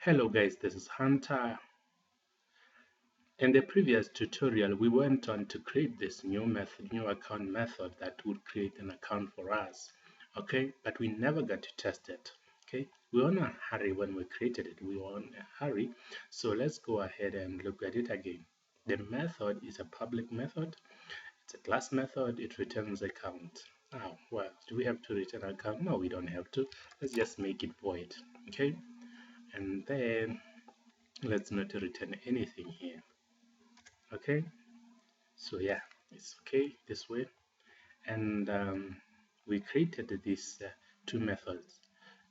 Hello guys, this is Hunter. In the previous tutorial, we went on to create this new account method that would create an account for us. Okay, but we never got to test it. Okay, we were in a hurry when we created it. We were in a hurry. So let's go ahead and look at it again. The method is a public method. It's a class method. It returns account. Oh, well, do we have to return account? No, we don't have to. Let's just make it void. Okay, and then let's not return anything here. Okay, so yeah, it's okay this way. And we created these two methods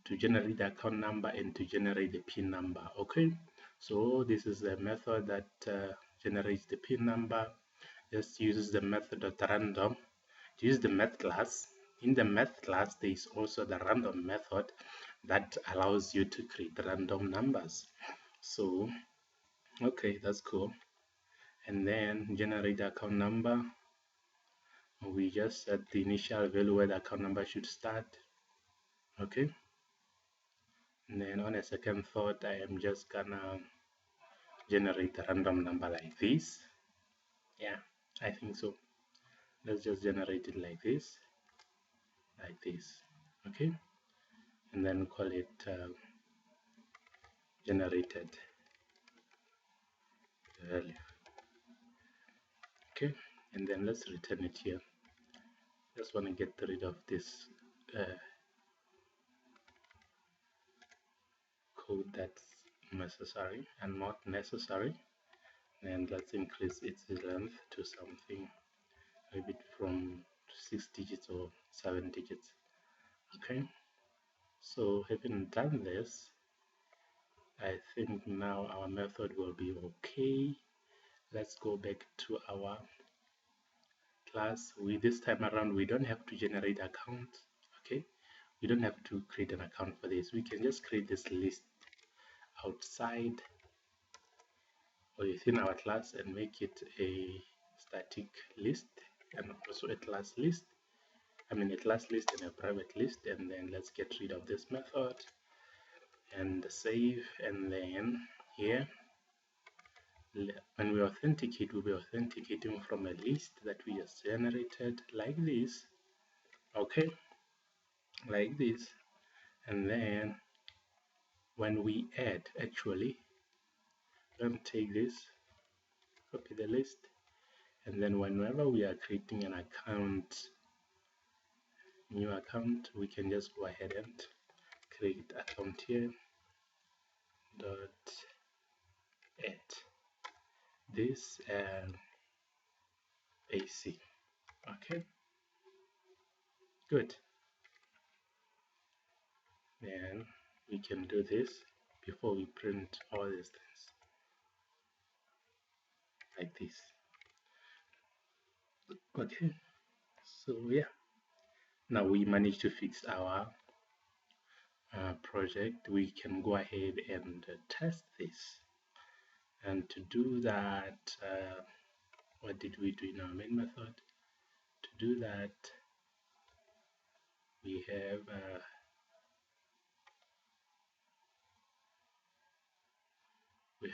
to generate the account number and to generate the PIN number. Okay, so this is the method that generates the PIN number. Just uses the method of random. Use the math class. In the math class, there is also the random method that allows you to create random numbers. So okay, that's cool. And then generate the account number. We just set the initial value where the account number should start. Okay, and then on a second thought, I am just gonna generate a random number like this. Yeah, I think so. Let's just generate it like this. Okay, and then call it generated value. Okay, and then let's return it here. Just want to get rid of this code that's necessary and not necessary, and let's increase its length to something a bit from 6 digits or 7 digits. Okay, so having done this, I think now our method will be okay. Let's go back to our class. This time around, we don't have to generate account. Okay, we don't have to create an account for this. We can just create this list outside or within our class and make it a static list and also a class list. A class list and a private list. And then let's get rid of this method and save. And then here, when we authenticate, we'll be authenticating from a list that we just generated like this. Okay, like this. And then when we add, actually, let me take this, copy the list, and then whenever we are creating an account, new account, we can just go ahead and create account here dot add this AC. Okay, good. Then we can do this before we print all these things like this. Okay, so yeah, now we managed to fix our project. We can go ahead and test this. And to do that, what did we do in our main method? To do that, we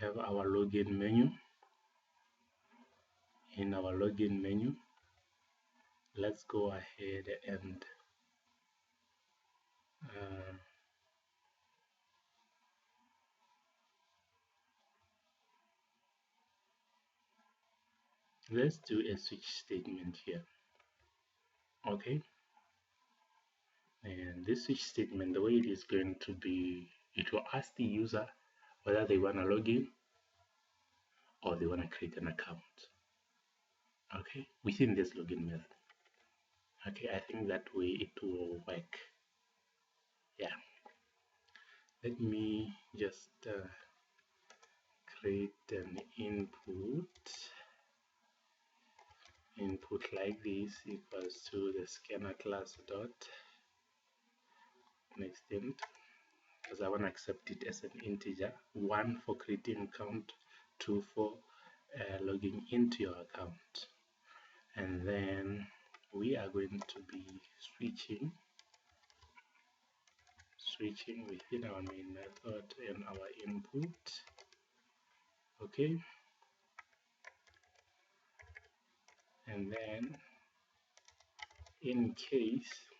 have our login menu. In our login menu, let's go ahead and let's do a switch statement here. Okay, and this switch statement, the way it is going to be, it will ask the user whether they want to log in or they want to create an account. Okay, within this login method. Okay, I think that way it will work. Yeah, let me just create an input like this equals to the scanner class dot next int, because I want to accept it as an integer. 1 for creating account, 2 for logging into your account. And then we are going to be switching within our main method and our input input. Okay, and then in case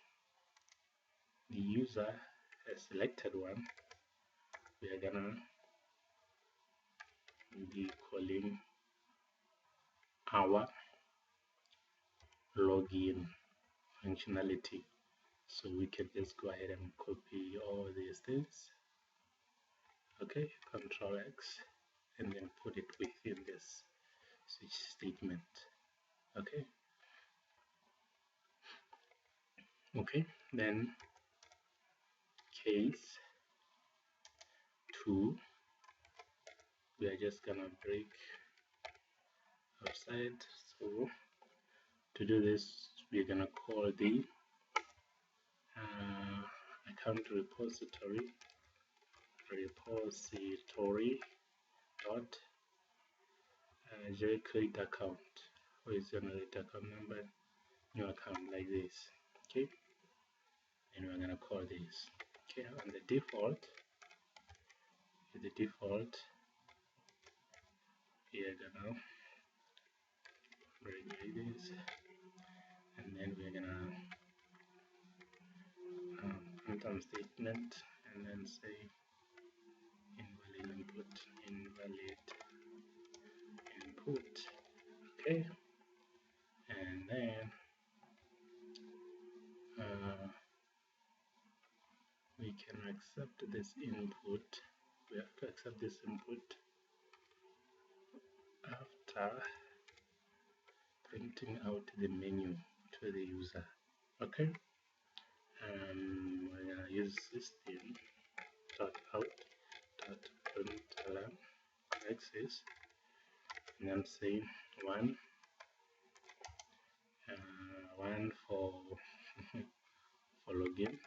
the user has selected one, we are gonna be calling our login functionality. So we can just go ahead and copy all these things. Okay, Control X, and then put it within this switch statement. Okay, then case 2, we are just gonna break outside. So to do this, we're gonna call the account repository dot create account, or is generate account number, new account, like this. Okay, and we're gonna call this. Okay, on the default, we are gonna bring like this, and then we're gonna print on statement, and then say invalid input. Okay, and then we can accept this input. We have to accept this input after printing out the menu to the user. Okay, we're gonna use system.out.println access, and I'm saying one for for login,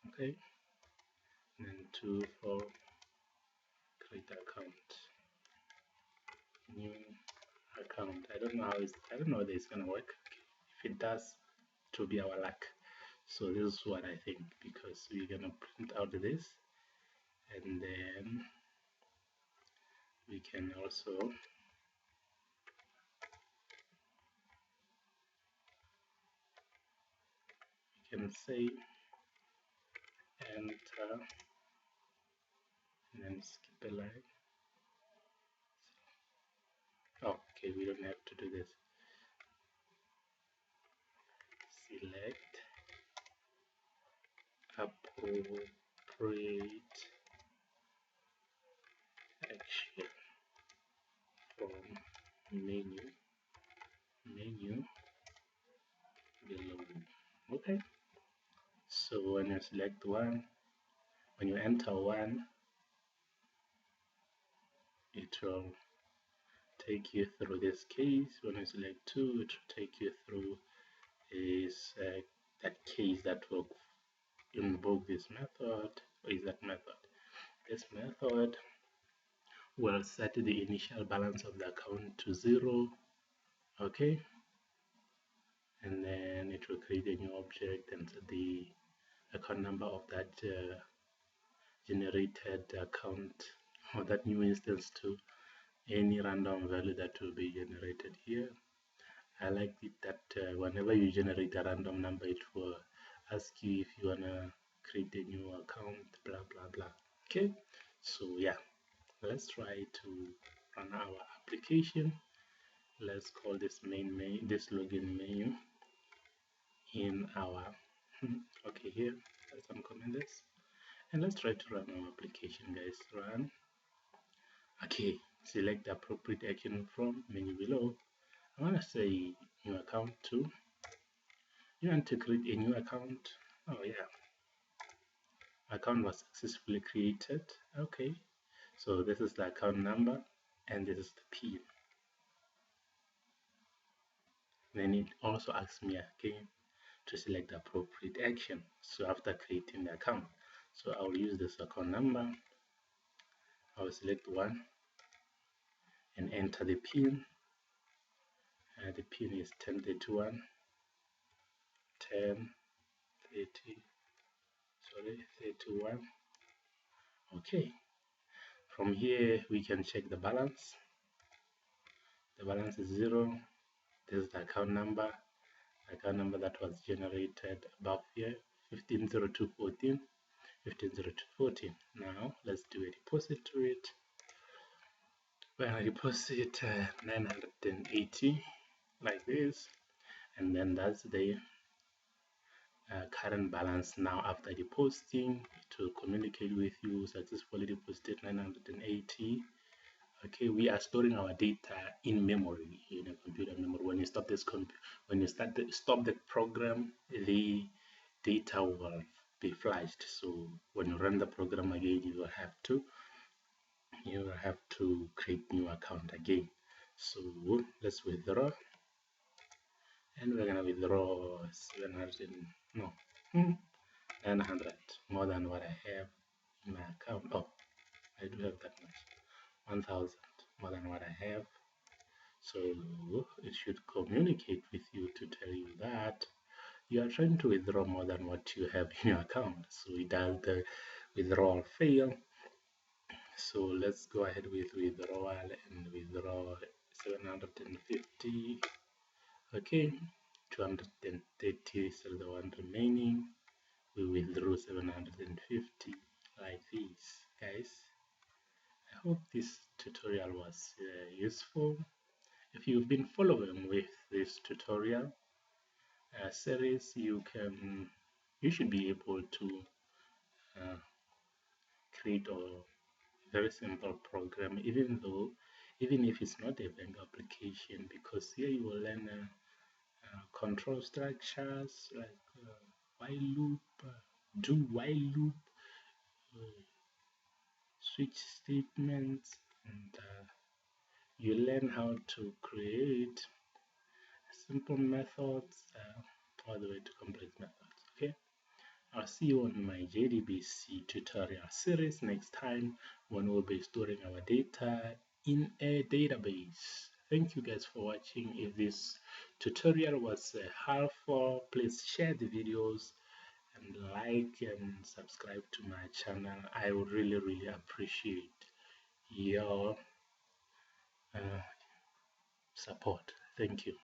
okay, and then 2 for create account, new account. I don't know whether it's gonna work. If it does, it will be our luck. So this is what I think, because we're gonna print out this, and then we can also say enter, and then skip a line. Okay, we don't have to do this. Select appropriate action from menu below. Okay, so when you select one, when you enter one, it will take you through this case. When you select 2, it will take you through that case that will invoke this method. Or is that method? This method will set the initial balance of the account to 0. Okay, and then it will create a new object and set the account number of that generated account, or that new instance, to any random value that will be generated here. I like it that whenever you generate a random number, it will ask you if you wanna create a new account, blah blah blah. Okay, so yeah, let's try to run our application. Let's call this this login menu in our okay, here let's uncomment this, and let's try to run our application, guys. Run. Okay, select the appropriate action from menu below. I want to say new account 2. You want to create a new account. Oh yeah, account was successfully created. Okay, so this is the account number and this is the PIN. Then it also asks me again to select the appropriate action. So after creating the account, so I will use this account number. I will select 1 and enter the PIN. The PIN is 1031 10 30 31 Okay, from here we can check the balance. The balance is 0. This is the account number that was generated above here, 150214. 150214. Now let's do a deposit to it. We're gonna deposit 980 like this, and then that's the current balance now after depositing. To communicate with you, successfully deposited 980. Okay, we are storing our data in memory, in a computer memory. When you stop this stop the program, the data will be flashed. So when you run the program again, you will have to create new account again. So let's withdraw, and we're gonna withdraw 700 no 900 more than what I have in my account. Oh, I do have that much, 1000 more than what I have. So it should communicate with you to tell you that you are trying to withdraw more than what you have in your account. So it does the withdrawal fail. So let's go ahead with withdrawal and withdraw 750. Okay, 230 is still the one remaining. We withdrew 750 like this, guys. I hope this tutorial was useful. If you've been following with this tutorial series, you should be able to uh, create a very simple program, even if it's not a bank application, because here you will learn control structures like while loop, do while loop, switch statements, and you learn how to create simple methods all the way to complex methods. Okay, I'll see you on my JDBC tutorial series next time, when we'll be storing our data in a database. Thank you guys for watching. If this tutorial was helpful, please share the videos and like and subscribe to my channel. I would really appreciate your support. Thank you.